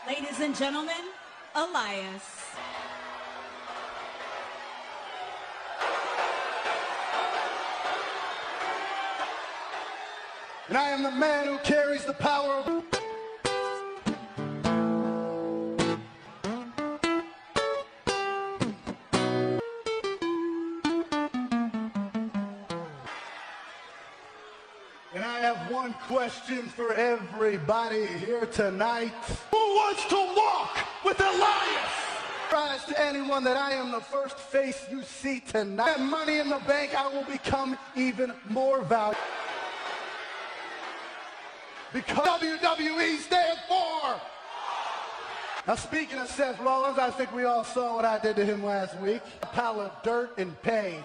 Ladies and gentlemen, Elias. And I am the man who carries the power of... And I have one question for everybody here tonight. Who wants to walk with Elias? Surprise to anyone that I am the first face you see tonight. Money in the Bank, I will become even more valuable. Because WWE stands for. Now, speaking of Seth Rollins, I think we all saw what I did to him last week. A pile of dirt and pain.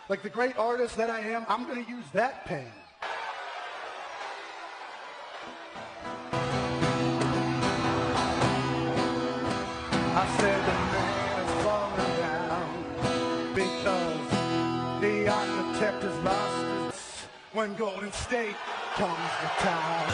Like the great artist that I am, I'm going to use that pain. I said the man is falling down because the architect has lost his when Golden State comes to town.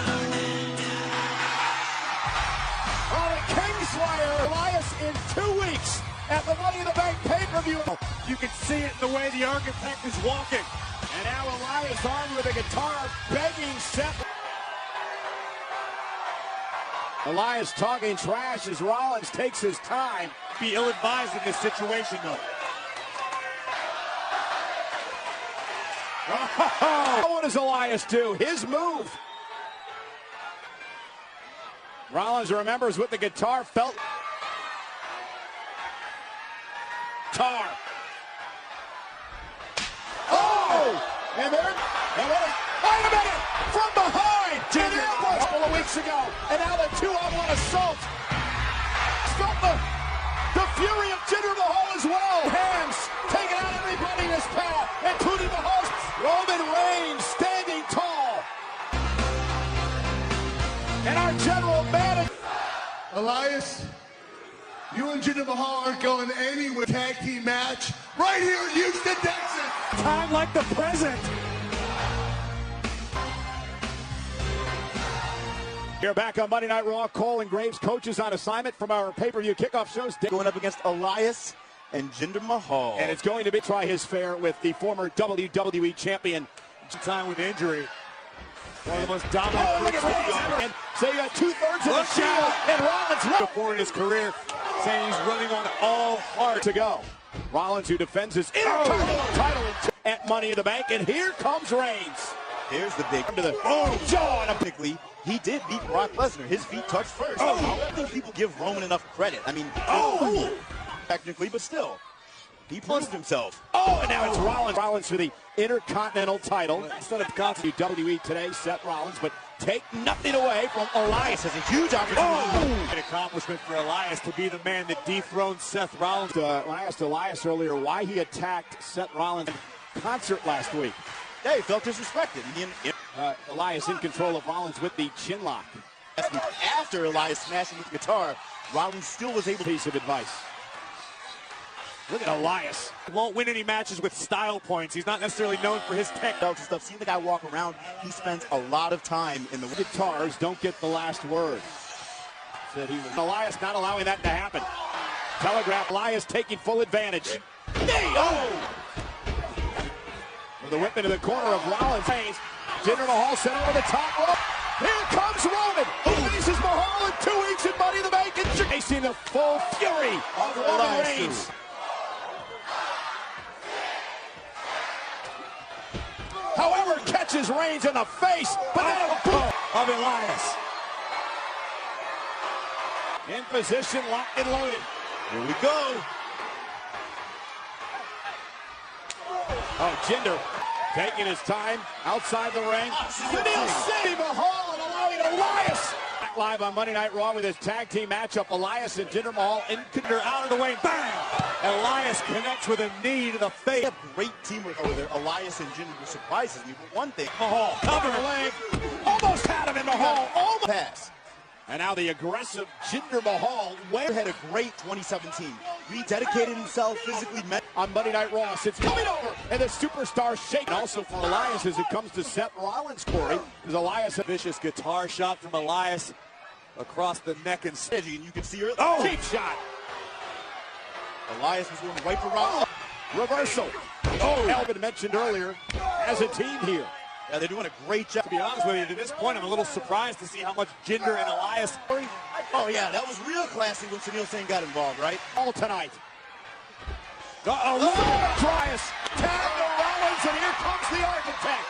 Oh, the Kingslayer, Elias in 2 weeks at the Money in the Bank pay-per-view. You can see it in the way the architect is walking. And now Elias on with a guitar, begging Seth. Elias talking trash as Rollins takes his time. Be ill-advised in this situation, though. Oh, what does Elias do? His move. Rollins remembers what the guitar felt. Guitar. Oh! And there, wait a minute! From behind! Jinder a couple of weeks ago. And now the 2-on-1 assault. Stop the fury of Jinder Mahal as well. Hands taking out everybody in his path, including the host. Roman Reigns standing tall. And our general manager. Elias, you and Jinder Mahal aren't going anywhere. Tag team match right here in Houston, Texas. Time like the present. Here back on Monday Night Raw, Cole and Graves, coaches on assignment from our pay-per-view kickoff shows. Going up against Elias and Jinder Mahal. And it's going to be try his fare with the former WWE champion. Time with injury. One of the most dominant. Oh, look at Reigns. So you got 2/3 of the shield, and Rollins before in his career, saying he's running on all hard to go. Rollins, who defends his title at Money in the Bank, and here comes Reigns. Here's the big to the jaw. Technically, he did beat Brock Lesnar. His feet touched first. I don't think people give Roman enough credit. I mean, technically, but still, he proved himself. Oh, and now it's Rollins. Rollins for the Intercontinental title. Instead of WWE today, Seth Rollins, but take nothing away from Elias. Has a huge opportunity. An accomplishment for Elias to be the man that dethroned Seth Rollins. When I asked Elias earlier why he attacked Seth Rollins in concert last week. Yeah, he felt disrespected. Elias in control of Rollins with the chin lock. After Elias smashed him with the guitar, Rollins still was able to. Piece of advice. Look at Elias. He won't win any matches with style points. He's not necessarily known for his tech. Stuff. Seeing the guy walk around, he spends a lot of time in the guitars. Don't get the last word. Said he was. Elias not allowing that to happen. Telegraph. Elias taking full advantage. With the whip into the corner of Rollins. Jinder Mahal sent over the top rope. Here comes Roman. He faces Mahal in 2 weeks in Money in the Bank. And facing the full fury of Roman Reigns. However, catches Reigns in the face, but then a boot of Elias. In position, locked and loaded. Here we go. Oh, Jinder taking his time outside the ring. Neil City Mahal and allowing Elias. Back live on Monday Night Raw with his tag team matchup. Elias and Jinder Mahal in out of the way. Bang! Elias connects with a knee to the face. They have great teamwork over there. Elias and Jinder surprises me. But one thing, Mahal cover leg. Almost had him in Mahal. Almost pass. And now the aggressive Jinder Mahal had a great 2017. Rededicated himself physically on Monday Night Raw. It's coming over, and the superstar shaking. Also for Elias as it comes to Seth Rollins, Corey, is Elias. A vicious guitar shot from Elias. across the neck and Edgy, and you can see her. oh, cheap shot. Elias was going right for Rollins. Reversal. Oh, Elvin mentioned earlier as a team here. Yeah, they're doing a great job. To be honest with you, to this point, I'm a little surprised to see how much Jinder and Elias. Oh yeah, that was real classy when Sunil Singh got involved, right? All tonight. Uh-oh, Elias. Tag to Rollins, and here comes the architect.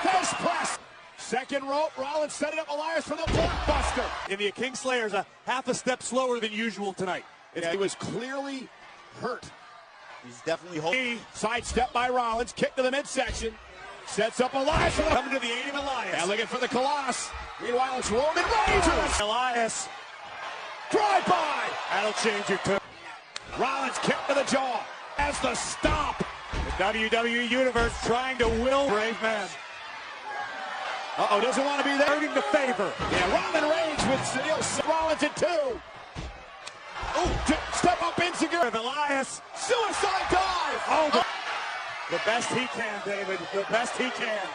Face press. Second rope, Rollins setting up Elias for the blockbuster. And the Kingslayer's a half a step slower than usual tonight. He was clearly hurt. He's definitely holding. Sidestep by Rollins, kick to the midsection. Sets up Elias. Coming to the aid of Elias. And looking for the Colossus. Meanwhile, it's Roman Reigns. Elias. Drive by. That'll change your tune. Rollins kick to the jaw. As the stop. The WWE Universe trying to will brave man. Uh-oh, doesn't want to be there. Hurting the favor. Yeah, Roman Reigns with Sunil. Rollins at 2. Oh, step up insecure. Elias. Suicide dive. Oh, the best he can, David. The best he can.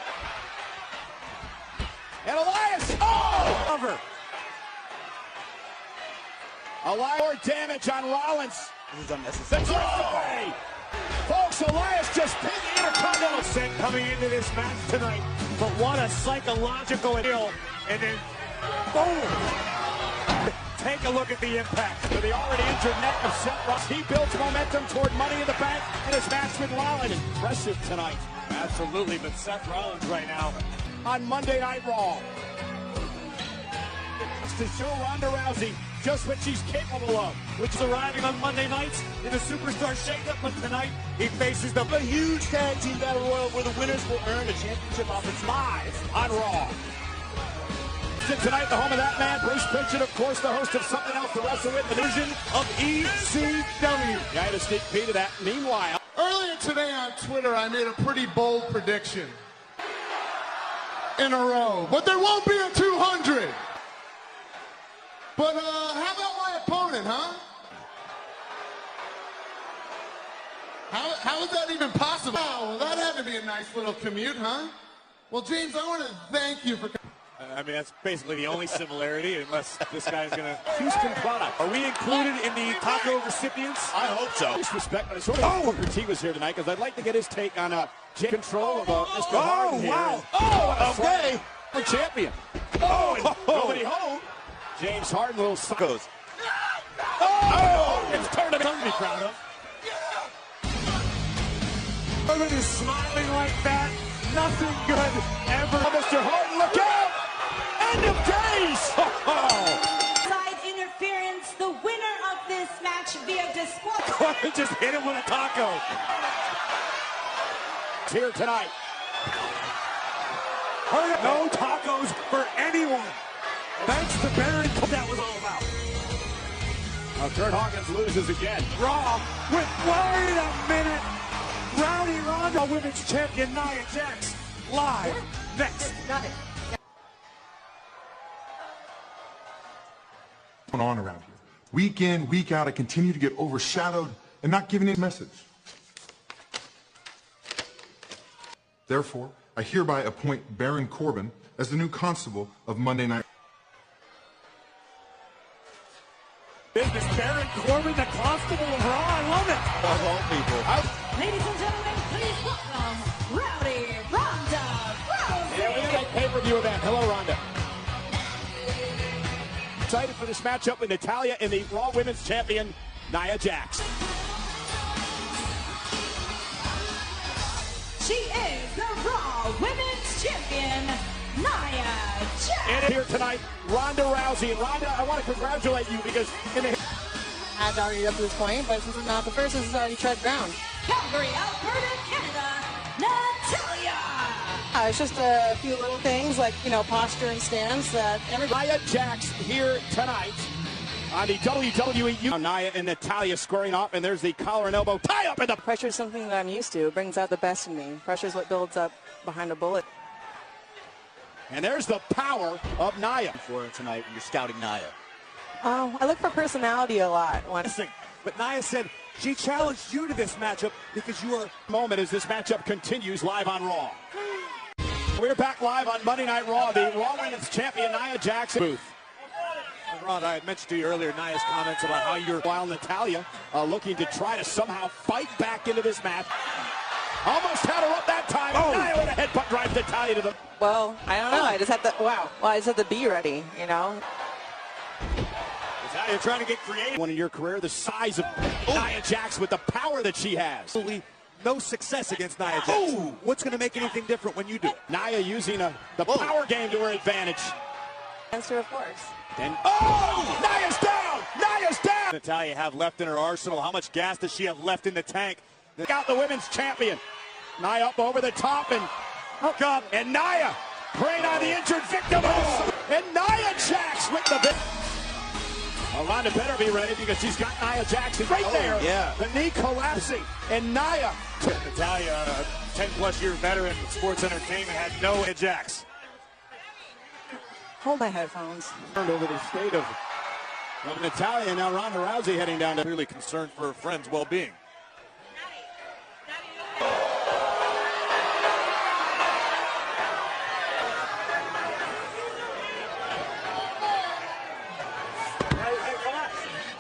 And Elias. Oh! Cover. Elias. More damage on Rollins. This is unnecessary. The away. Folks, Elias just pinned the Intercontinental set coming into this match tonight. But what a psychological deal. And then, boom. Take a look at the impact to the already injured neck of Seth Rollins. He builds momentum toward Money in the Bank in his match with Rollins. Impressive tonight. Absolutely, but Seth Rollins right now on Monday Night Raw. To show Ronda Rousey just what she's capable of, which is arriving on Monday nights in a Superstar Shakeup. But tonight, he faces a huge tag team battle royal where the winners will earn a championship opportunity live on Raw. Tonight, the home of that man, Bruce Pritchard, of course, the host of Something Else to Wrestle With, the division of ECW. Yeah, I had a sneak peek of that. Meanwhile, earlier today on Twitter, I made a pretty bold prediction in a row, but there won't be a 200. But how about my opponent, huh? How is that even possible? Oh, well, that had to be a nice little commute, huh? Well, James, I want to thank you for. I mean, that's basically the only similarity, unless this guy's going to... Houston product. Are we included in the taco recipients? I hope so. Disrespect, but I sort of Booker T was here tonight, because I'd like to get his take on control of Mr. Harden here. Wow. Oh, okay. For champion. Oh, nobody home. James Harden, little suckos. Oh, it's turned him to be proud of. Harden is smiling like that. Nothing good ever. Mr. Harden, look out! End of days! Side interference, the winner of this match via disqualification. Just hit him with a taco. It's here tonight. No tacos for anyone. Thanks to Baron. That was all about. Kurt Hawkins loses again. Raw with, wait a minute. Rowdy Ronda Women's Champion Nia Jax live next. Got it. Going on around here. Week in, week out, I continue to get overshadowed and not given a message. Therefore, I hereby appoint Baron Corbin as the new constable of Monday Night. Business, Baron Corbin, the constable of Raw. I love it. Of all people. Ladies and gentlemen, please welcome Rowdy Ronda Rousey. Yeah, we got a pay-per-view event. Hello, Ronda. Excited for this matchup with Natalya and the Raw Women's Champion, Nia Jax. She is the Raw Women's Champion, Nia Jax. And here tonight, Ronda Rousey. And Ronda, I want to congratulate you because in the... I've already up to this point, but this is not the first. This is already tread ground. Calgary, Alberta, Canada, Natalya. It's just a few little things like, posture and stance that everybody... Nia Jax here tonight on the WWE. Nia and Natalya squaring off, and there's the collar and elbow tie up in the... Pressure is something that I'm used to. It brings out the best in me. Pressure is what builds up behind a bullet. And there's the power of Nia. For tonight when you're scouting Nia. Oh, I look for personality a lot. But Nia said she challenged you to this matchup because you are... Moment as this matchup continues live on Raw. We're back live on Monday Night Raw. The Raw Women's Champion, Nia Jax. Booth. Ron, I had mentioned to you earlier Nia's comments about how you're, while Natalya looking to try to somehow fight back into this match. Almost had her up that time. Oh. Nia with a headbutt drives Natalya to the... Well, I don't know. I just have to, I just have to be ready, you know? Natalya trying to get creative. One in your career, the size of Nia Jax with the power that she has. Absolutely no success against Nia Jax. Oh. What's going to make anything different when you do it? Nia using the power game to her advantage. Answer, of course. Then, Nia's down! Nia's down! Natalya have left in her arsenal. How much gas does she have left in the tank? Got the women's champion. Nia up over the top and hook up. And Nia preying on the injured victim. And Nia Jax with the victim. Ronda better be ready because she's got Nia Jax right there. Yeah. The knee collapsing. And Nia. Natalya, a 10-plus year veteran in sports entertainment, had no Jax. Hold my headphones. Turned over the state of Natalya, and now Ronda Rousey heading down to clearly concerned for her friend's well-being.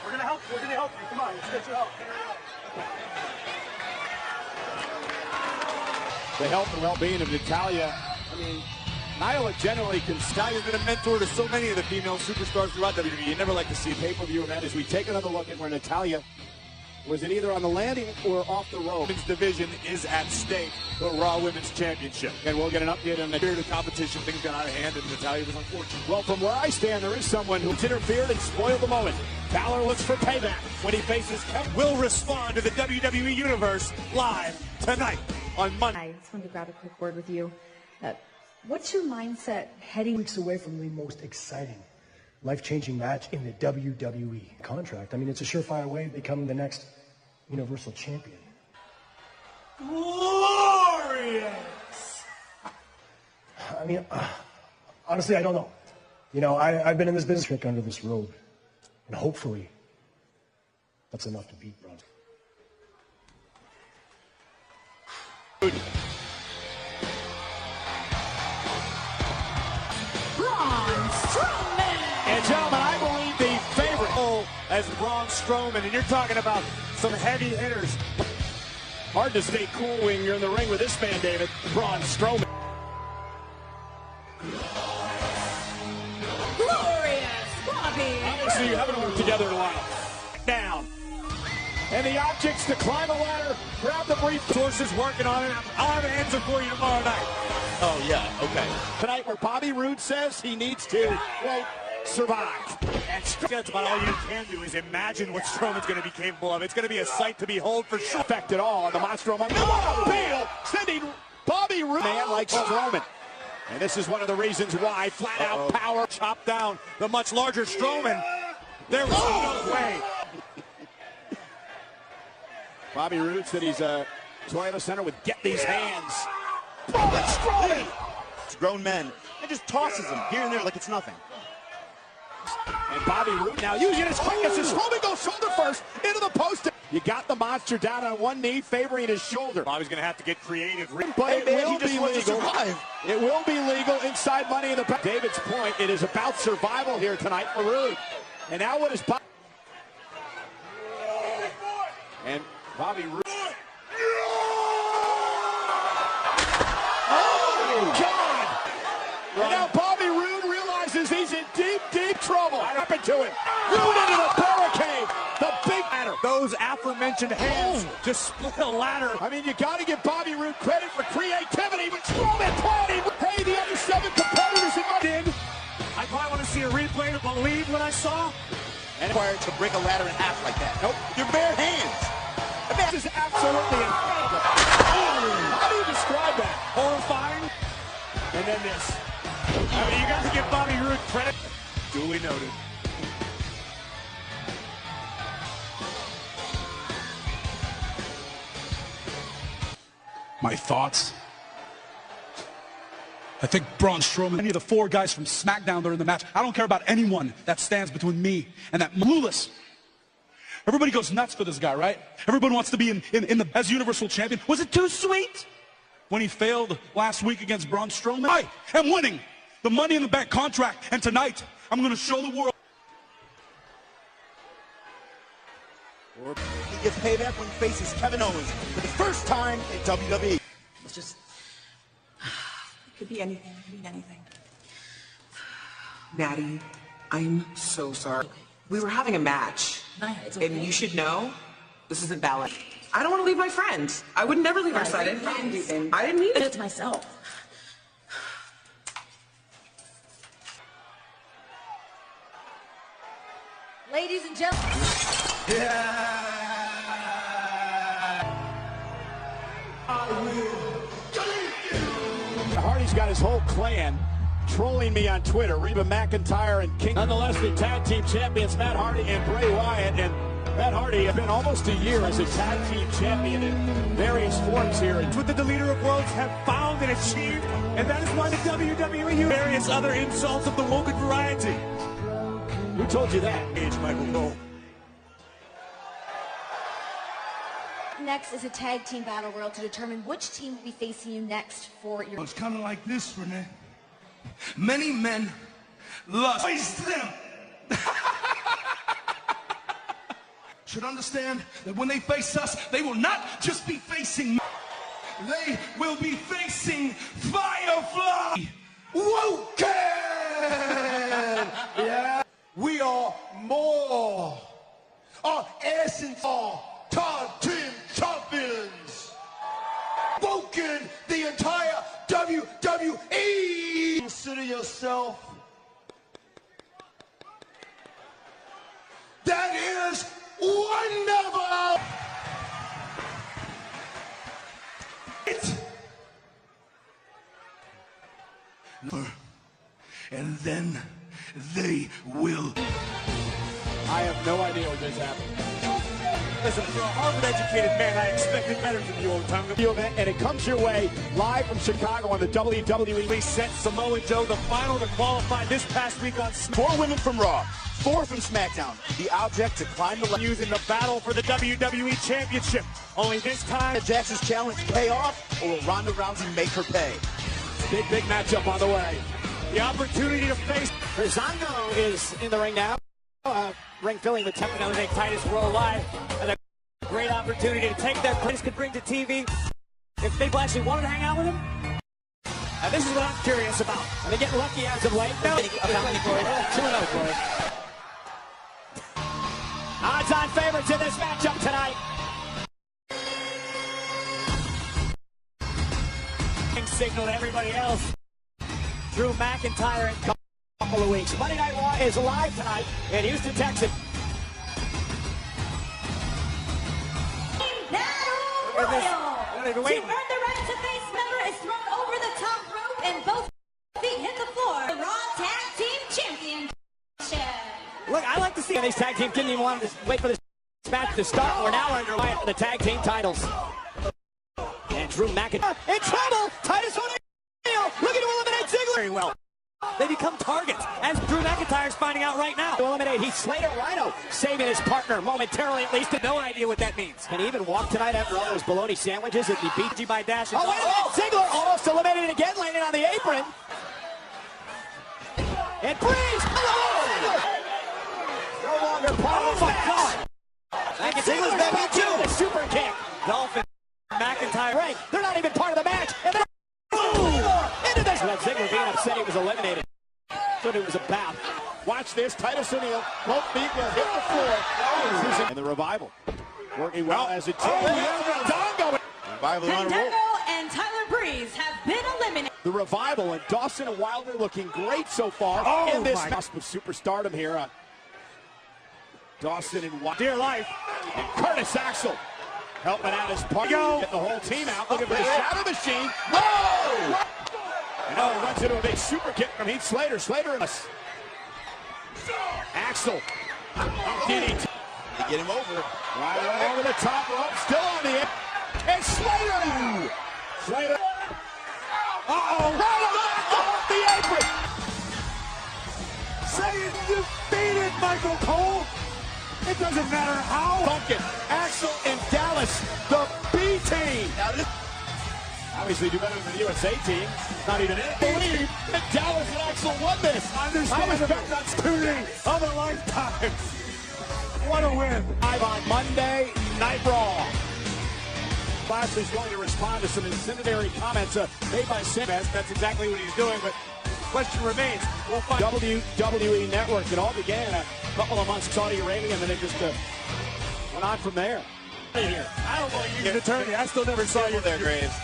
We're going to help you. Come on, let's get your help. The health and well-being of Natalya. I mean, Nia generally can style. You've been a mentor to so many of the female superstars throughout WWE. You never like to see pay-per-view event as we take another look at where Natalya was it either on the landing or off the rope. Women's division is at stake, the Raw Women's Championship. And we'll get an update on the period of competition. Things got out of hand, and Natalya was unfortunate. Well, from where I stand, there is someone who's interfered and spoiled the moment. Balor looks for payback when he faces Kevin. Will respond to the WWE Universe live tonight on Monday. I just wanted to grab a quick word with you. What's your mindset heading weeks away from the most exciting, life-changing match in the WWE contract? I mean, it's a surefire way of becoming the next Universal Champion. Glorious! I mean, honestly, I don't know. You know, I've been in this business trick under this robe, and hopefully that's enough to beat Braun. And gentlemen, I believe the favorite as Braun Strowman, and you're talking about some heavy hitters. Hard to stay cool when you're in the ring with this man, David. Braun Strowman. Glorious Bobby. Obviously, you haven't worked together in a while. Down. And the objects to climb a ladder, grab the brief. Sources working on it. I'll have an answer for you tomorrow night. Oh, yeah, okay. Tonight where Bobby Roode says he needs to, quote, survive. And that's about all you can do is imagine what Strowman's going to be capable of. It's going to be a sight to behold for sure. Effect at all on the Monstro. What a appeal, sending Bobby Roode. Man like Strowman. And this is one of the reasons why flat-out power chopped down the much larger Strowman. There was no way. Bobby Roode said he's a Toyota Center with get these hands. Strowman! It's grown men. And just tosses them here and there like it's nothing. And Bobby Roode now using his quickness. Strowman goes shoulder first into the post. You got the monster down on one knee, favoring his shoulder. Bobby's going to have to get creative. But it will be legal. It will be legal inside Money in the Bank. David's point, it is about survival here tonight for Roode. And now what is Bobby? And Bobby Roode. Oh, God! And now Bobby Roode realizes he's in deep, deep trouble. What happened to him? Roode into the barricade. The big ladder. Those aforementioned hands just split a ladder. I mean, you got to give Bobby Roode credit for creativity. But Strowman playing. Hey, the other 7 competitors in my did. I probably want to see a replay to believe what I saw. And required to break a ladder in half like that. Nope. Your bare hands. This is absolutely incredible. How do you describe that? Horrifying. And then this. I mean, you got to give Bobby Roode credit. Duly noted. My thoughts? I think Braun Strowman, any of the 4 guys from SmackDown that are in the match, I don't care about anyone that stands between me and that Lewis. Everybody goes nuts for this guy, right? Everybody wants to be as Universal Champion. Was it too sweet when he failed last week against Braun Strowman? I am winning the Money in the Bank contract, and tonight I'm going to show the world. He gets payback when he faces Kevin Owens for the first time in WWE. It's just, it could be anything. It could be anything. Maddie, I'm so sorry. We were having a match, and you should know this isn't ballet. I don't want to leave my friend. I would never leave our side. I didn't mean it to myself. Ladies and gentlemen. Hardy's got his whole clan trolling me on Twitter. Reba McIntyre and King. Nonetheless, the tag team champions Matt Hardy and Bray Wyatt. And Matt Hardy has been almost a year as a tag team champion in various forms here. It's what the Leader of Worlds have found and achieved, and that is why the WWE uses various other insults of the woken variety. Who told you that? Age Michael Cole. Next is a tag team battle royal to determine which team will be facing you next for your... It's kind of like this, Renee. Many men lust them. Should understand that when they face us, they will not just be facing me. They will be facing Firefly. Woken! Yeah. We are more. Our essence are tag team champions. Woken the entire WWE. Consider yourself. That is wonderful. And then they will. I have no idea what just happened. Listen, for a Harvard-educated man, I expected better from you, old tongue. And it comes your way live from Chicago on the WWE. We sent Samoa Joe the final to qualify this past week on 4 women from Raw, 4 from SmackDown. The object to climb the ladder. using the battle for the WWE Championship. Only this time, Jax's challenge pay off, or will Ronda Rousey make her pay? Big matchup on the way. the opportunity to face. Breezango is in the ring now. Ring filling the temple. They Titus World Live. And a great opportunity to take that place could bring to TV. If people actually wanted to hang out with him. And this is what I'm curious about. Are they getting lucky as of late? No. 2-0, Corey. Odds-on favorites in this matchup tonight. Signal to everybody else. Drew McIntyre in a couple of weeks. Monday Night Raw is live tonight in Houston, Texas. Battle Royal! To earn the right to face member is thrown over the top rope and both feet hit the floor. The Raw Tag Team Championship. Look, I like to see these tag teams didn't even want to wait for this match to start. We're now underway for the tag team titles. And Drew McIntyre in trouble. Titus O'Neil looking to eliminate Ziggler. Very well. They become targets, as Drew McIntyre's finding out right now. To eliminate Heath Slater, Rhino saving his partner momentarily, at least. No idea what that means. Can he even walk tonight after all those bologna sandwiches that he beat you by Dash? Oh, wait a minute. Ziggler almost eliminated again, landing on the apron. And Breeze. No longer part of the fight. Ziggler's back in too. The super kick. Dolphin. McIntyre ring. They're not even part of the match. And then into this. That Ziggler being upset he was eliminated. That's what it was about. Watch this. Titus O'Neil. Both feet will hit the floor. And the Revival working well as a team. Fandango and Tyler Breeze have been eliminated. The Revival and Dawson and Wilder looking great so far in this cusp of superstardom here. Dawson and Wilder. Dear life. And Curtis Axel. Helping out his partner. Get the whole team out. Looking for the Shadow Machine. Whoa! And runs into a big super kick from Heath Slater. Slater and us. Axel. DDT. They get him over. Right over the top rope. Still on the end. And Slater. Slater. Right off the apron. Saying defeated Michael Cole. It doesn't matter how. Pumpkin, Axel, and Dallas, the B team. Obviously do better than the USA team. Not even in. Believe that Dallas and Axel won this. Understand the opportunity of a lifetime. What a win. Live on Monday Night Raw. Lashley's going to respond to some incendiary comments made by Sam. That's exactly what he's doing, but the question remains. We'll find WWE Network. It all began a couple of months in Saudi Arabia, and then it just went on from there. Here. I don't know you're an attorney. I still never saw you there, Graves.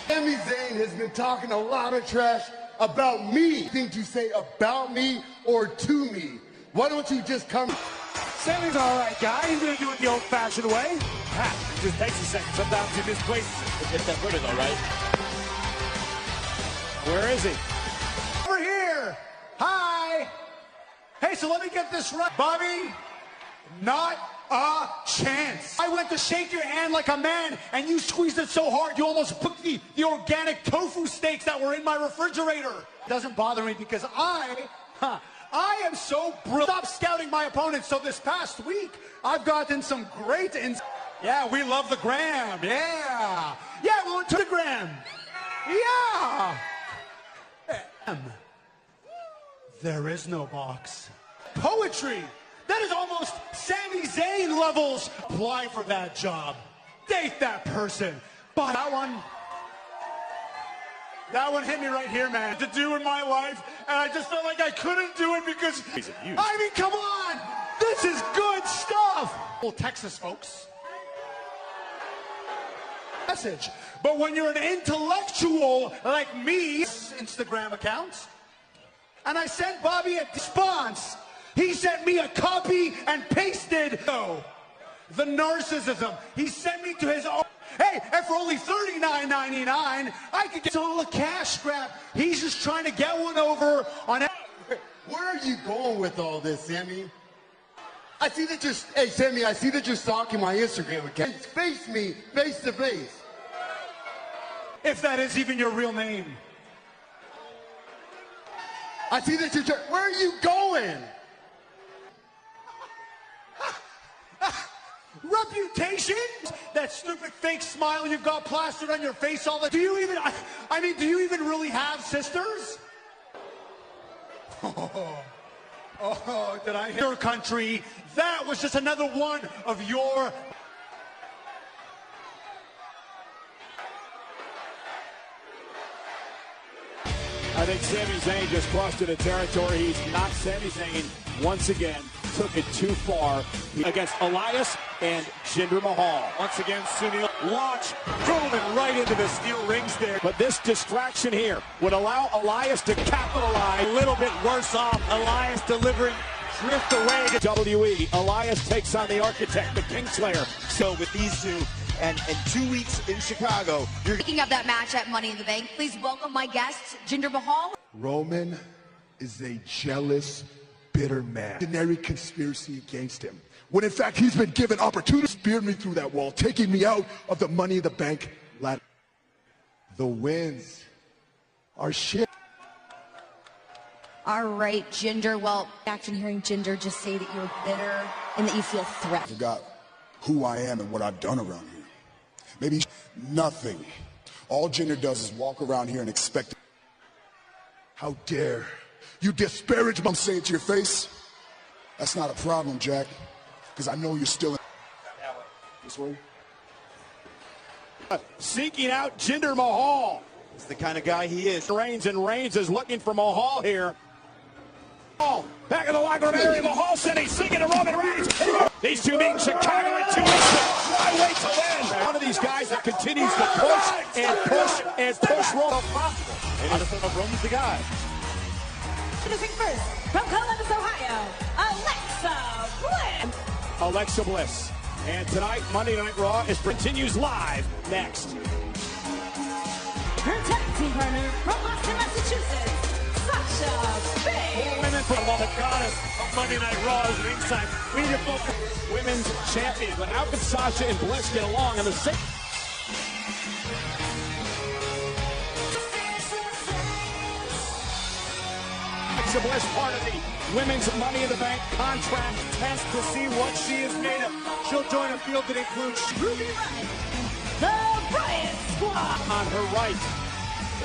Sami Zayn has been talking a lot of trash about me. Think you say about me or to me? Why don't you just come? Sami's an all right guy. He's going to do it the old-fashioned way. It just takes a second. Sometimes he misplaces it. It's that vertigo, right? Where is he? Over here. Hi. Hey, so let me get this right. Bobby, not a chance. I went to shake your hand like a man, and you squeezed it so hard you almost put the organic tofu steaks that were in my refrigerator. It doesn't bother me because I am so brilliant. Stop scouting my opponents. So this past week, I've gotten some great Yeah, we love the gram. Yeah. Yeah, we went to the gram. Yeah. There is no box. Poetry. That is almost Sami Zayn levels. Apply for that job. Date that person. But that one hit me right here, man. To do in my life, and I just felt like I couldn't do it because, I mean, come on. This is good stuff. Well, Texas folks. Message. But when you're an intellectual like me, Instagram accounts, and I sent Bobby a response. He sent me a copy and pasted. No, the narcissism. He sent me to his own. Hey, and for only $39.99, I could get. It's all a cash grab. He's just trying to get one over on. Where are you going with all this, Sammy? I see that you're. Hey, Sammy, I see that you're stalking my Instagram account. Face me, face to face. If that is even your real name. I see that you're. Where are you going? Reputation? That stupid fake smile you've got plastered on your face all the. Do you even? I mean, do you even really have sisters? Oh, did I hit your country? That was just another one of your. I think Sami Zayn just crossed into territory. He's not Sami Zayn. Once again, took it too far against Elias and Jinder Mahal. Once again, Sunil launched Roman right into the steel rings there. But this distraction here would allow Elias to capitalize. A little bit worse off. Elias delivering drift away to WWE. Elias takes on the Architect, the Kingslayer. So with these two, and 2 weeks in Chicago, you're Speaking of that match at Money in the Bank, please welcome my guest, Jinder Mahal. Roman is a jealous, bitter man. Imaginary conspiracy against him. When in fact he's been given opportunity to spear me through that wall, taking me out of the Money in the Bank ladder. The wins are shit. All right, Jinder. Well, after hearing Jinder just say that you're bitter and that you feel threatened. I forgot who I am and what I've done around here. Maybe nothing. All Jinder does is walk around here and expect. How dare you disparage what I'm saying to your face? That's not a problem, Jack, because I know you're still in. This way. Seeking out Jinder Mahal. It's the kind of guy he is. Reigns is looking for Mahal here. Back in the locker room area, Mahal said he's singing to Roman Reigns. These two meet in Chicago in 2 weeks. Why wait till then? One of these guys that continues to push and push and push Roman. And I just don't know if Roman's the guy. Introducing first, from Columbus, Ohio, Alexa Bliss. And tonight, Monday Night Raw continues live next. Her tag team partner from Boston, Massachusetts, Sasha Banks. Women from the goddess of Monday Night Raw is ringside. Media focus. Women's champion. But how can Sasha and Bliss get along in the same? Alexa Bliss, part of the Women's Money in the Bank contract test to see what she is made of. She'll join a field that includes Ruby Riott, the Riott Squad. On her right,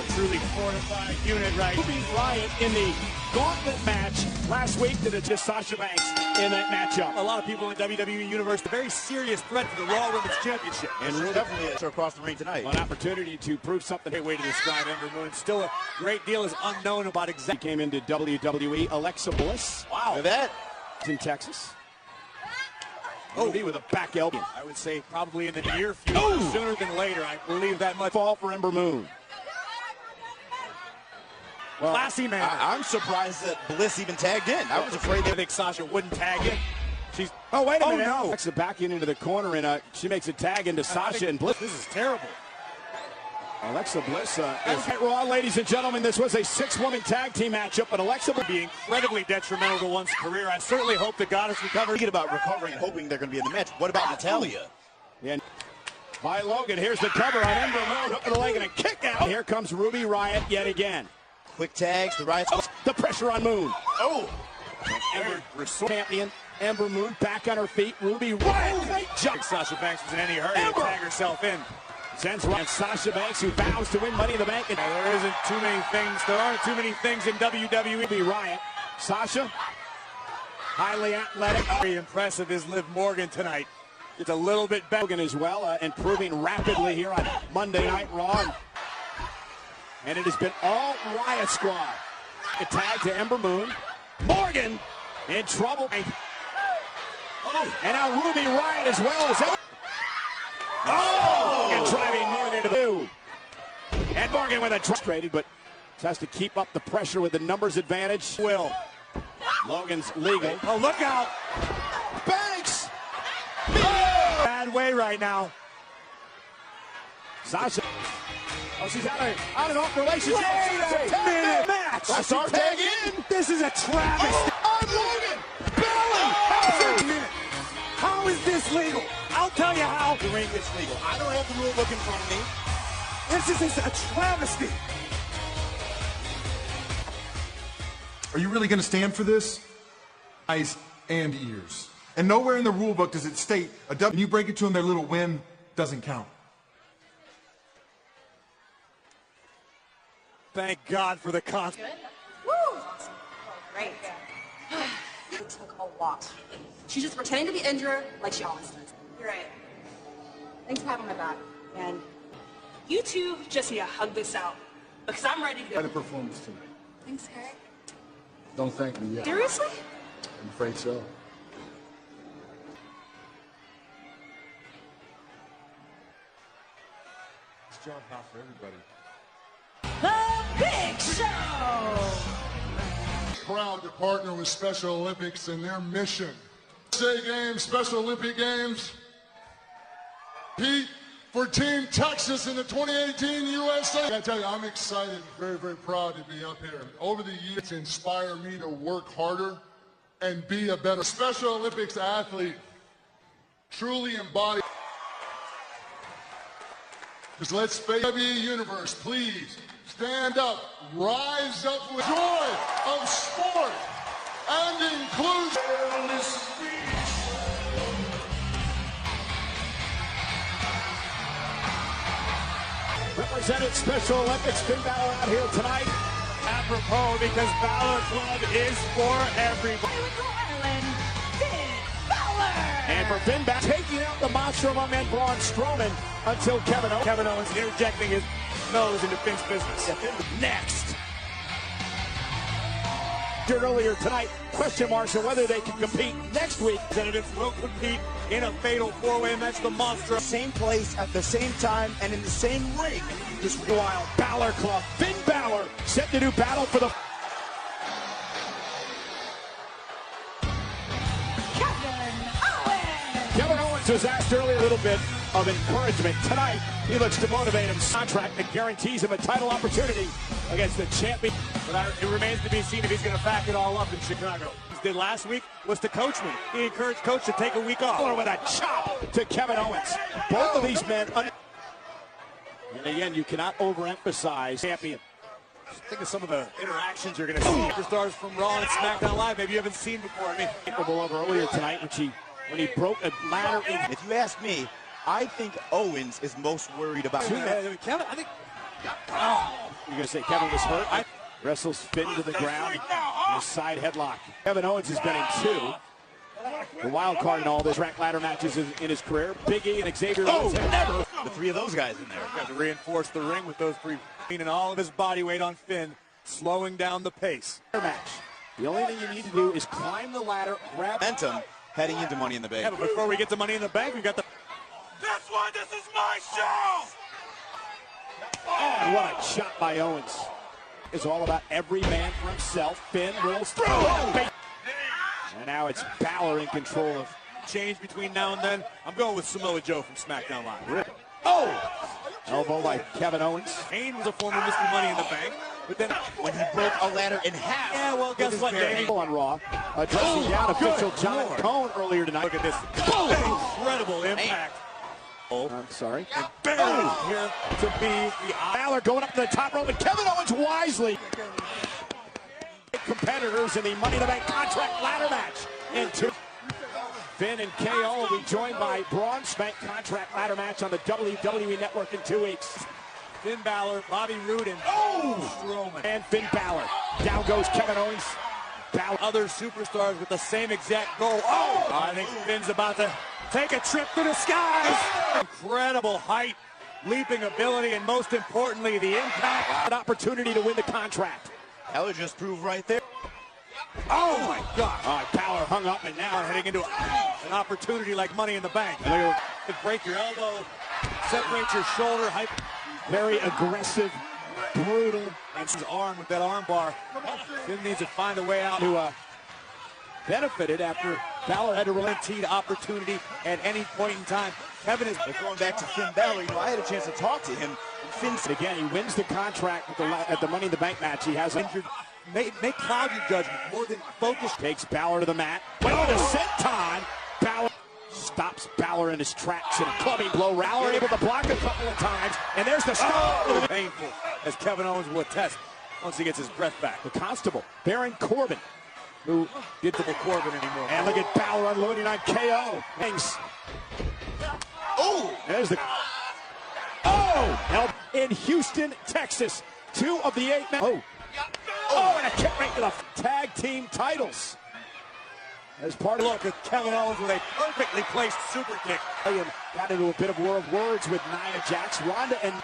A truly fortified unit, right? Ruby Riott in the gauntlet match last week to just Sasha Banks in that matchup. A lot of people in the WWE universe, a very serious threat to the Raw Women's Championship. And really definitely across the ring tonight. An opportunity to prove something. Great way to describe Ember Moon. Still a great deal is unknown about exactly. Came into WWE, Alexa Bliss. Wow. Look at that. In Texas. Be with a back elbow. I would say probably in the near future, sooner than later. I believe that much. Fall for Ember Moon. Well, classy man. I'm surprised that Bliss even tagged in. I was afraid I think Sasha wouldn't tag in. She's. Oh, wait a minute. No. Alexa back into the corner, and she makes a tag into Sasha and Bliss. This is terrible. Alexa Bliss is Raw, ladies and gentlemen. This was a 6-woman tag team matchup, but Alexa would be incredibly detrimental to one's career. I certainly hope the goddess recovers. Thinking about recovering, hoping they're going to be in the match. What about Natalya? And by Logan, here's the cover on Ember Moon, hook of the leg and a kick out. Here comes Ruby Riott yet again. Quick tags, the Riott. Oh, the pressure on Moon. Oh! Ember champion. Ember Moon back on her feet. Ruby Riott. Great jump. Sasha Banks was in any hurry to tag herself in. Sends right. Sasha Banks, who vows to win Money in the Bank. And there aren't too many things in WWE. Ruby Riott. Sasha, highly athletic. Very impressive is Liv Morgan tonight. It's a little bit better. Morgan as well, improving rapidly here on Monday Night Raw. And it has been all Riott Squad. A tag to Ember Moon. Morgan in trouble. Oh, and now Ruby Riott as well as Ember. Oh! And driving Moon into the two. And Morgan with a frustrated, but has to keep up the pressure with the numbers advantage. Logan's legal. Oh, look out! Banks! Oh! Bad way right now. Sasha. Oh, she's out and off relationship. Wait a minute! Match! Sasha tag in! This is a travesty! On Logan! How is this legal? I'll tell you how. The ring is legal. I don't have the rule book in front of me. This is a travesty. Are you really going to stand for this? Eyes and ears. And nowhere in the rule book does it state when you break it to them, their little win doesn't count. Thank God for the con. Woo! Great. It took a lot. She's just pretending to be injured like she always does. You're right. Thanks for having my back. And you two just need to hug this out because I'm ready to. Had a performance tonight. thanks, Harry. Don't thank me yet. Seriously? I'm afraid so. This job not for everybody. The Big Show! Proud to partner with Special Olympics in their mission. USA Games, Special Olympic Games. Pete, for Team Texas in the 2018 USA. I gotta tell you, I'm excited, very, very proud to be up here. Over the years, it's inspired me to work harder and be a better Special Olympics athlete. Truly embody. Because let's face WWE Universe, please stand up, rise up with joy of sport and inclusion. Represented Special Olympics, Finn Balor out here tonight. Apropos, because Balor Club is for everybody. And for Finn Balor, taking out the monster among men, Braun Strowman, until Kevin Owens interjecting his nose into Finn's business. Next. Earlier tonight, question marks on whether they can compete next week. Representatives will compete in a fatal four-way match. The monster. Same place at the same time and in the same ring. This wild Balor Club. Finn Balor set to do battle for the. Kevin Owens was asked earlier a little bit of encouragement. Tonight, he looks to motivate him. Contract that guarantees him a title opportunity against the champion. But it remains to be seen if he's going to back it all up in Chicago. What he did last week was to coach me. He encouraged Coach to take a week off. With a chop to Kevin Owens. Both of these men. And again, you cannot overemphasize champion. Think of some of the interactions you're going to see. Superstars from Raw and SmackDown Live. Maybe you haven't seen before. I mean, capable of earlier tonight, when he broke a ladder. If you ask me, I think Owens is most worried about. Kevin, I think. Oh. You're going to say Kevin was hurt? Wrestles Finn to the ground. A side headlock. Kevin Owens has been in 2. The wild card in all this track ladder matches in his career. Big E and Xavier Woods have never. The 3 of those guys in there. Got to reinforce the ring with those 3. And all of his body weight on Finn, slowing down the pace. Match. The only thing you need to do is climb the ladder, grab momentum heading into Money in the Bank. Yeah, but before we get to Money in the Bank, we got the. That's why this is my show! And what a shot by Owens. It's all about every man for himself. Finn rolls through. And now it's Balor in control of. Change between now and then. I'm going with Samoa Joe from SmackDown Live. Oh! Elbow by Kevin Owens. Kane was a former Mr. Money in the Bank, but then when he broke a ladder in half. Yeah, well, guess what, Dave? On Raw, addressing down official John Cone earlier tonight. Look at this. Incredible impact. I'm sorry. And barely here to be the Balor going up to the top rope, and Kevin Owens wisely. Competitors in the Money in the Bank contract ladder match. And 2. Finn and KO will be joined by Braun Spank contract ladder match on the WWE Network in 2 weeks. Finn Balor, Bobby Roode, and Strowman. And Finn Balor. Down goes Kevin Owens. Balor. Other superstars with the same exact goal. Oh! I think Finn's about to take a trip to the skies. Incredible height, leaping ability, and most importantly, the impact. An opportunity to win the contract. Balor just proved right there. Oh my God! All right, Balor hung up, and now heading into an opportunity like Money in the Bank. Break your elbow, separate your shoulder. Very aggressive, brutal. And his arm with that arm bar. Finn needs to find a way out. Who benefited after Balor had a guaranteed opportunity at any point in time. Kevin is going back to Finn Balor. I had a chance to talk to him. Finn again. He wins the contract at the Money in the Bank match. He has injured. Make cloud your judgment more than focus. Takes Balor to the mat. Wait for the senton. Balor stops Balor in his tracks and a clubbing blow. Balor able to block a couple of times. And there's the stop. Painful, as Kevin Owens will attest once he gets his breath back. The Constable, Baron Corbin, who did the Corbin anymore. And look at Balor unloading on KO. Thanks. Oh, there's the. Oh, in Houston, Texas. 2 of the 8 men. Oh, and a kick right to the tag team titles. As part of look at Kevin Owens with a perfectly placed super kick. Got into a bit of war of words with Nia Jax, Ronda, and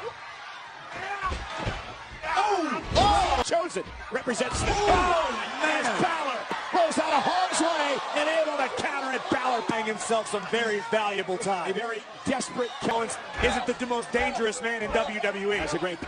Chosen represents the as Balor rolls out of harm's way and able to counter it. Balor paying himself some very valuable time. A very desperate Owens isn't the most dangerous man in WWE. That's a great.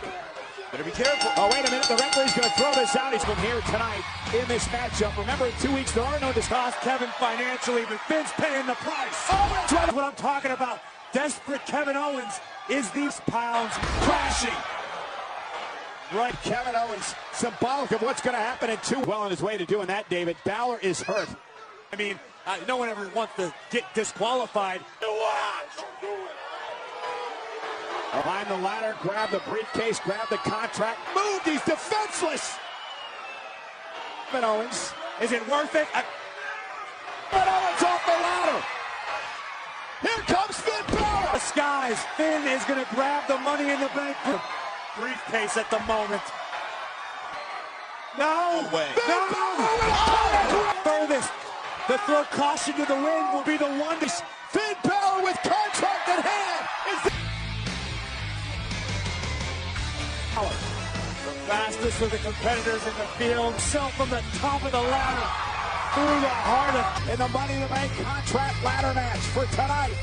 Better be careful. Oh, wait a minute. The referee's going to throw this out. He's from here tonight in this matchup. Remember, in 2 weeks, there are no cost Kevin financially, but Finn's paying the price. Oh, that's right. What I'm talking about. Desperate Kevin Owens is these pounds crashing. Right, Kevin Owens, symbolic of what's going to happen in 2. Well on his way to doing that, David. Balor is hurt. I mean, no one ever wants to get disqualified. Climb the ladder, grab the briefcase, grab the contract. Move, he's defenseless. Kevin Owens, is it worth it? Kevin Owens off the ladder. Here comes Finn Balor. The skies. Finn is going to grab the Money in the Bank briefcase at the moment. No way. No. Furthest. The throw caution to the wind will be the one. Finn Balor with contract in hand. The fastest of the competitors in the field. Self from the top of the ladder. Through the heart of in the Money in the Bank contract ladder match for tonight.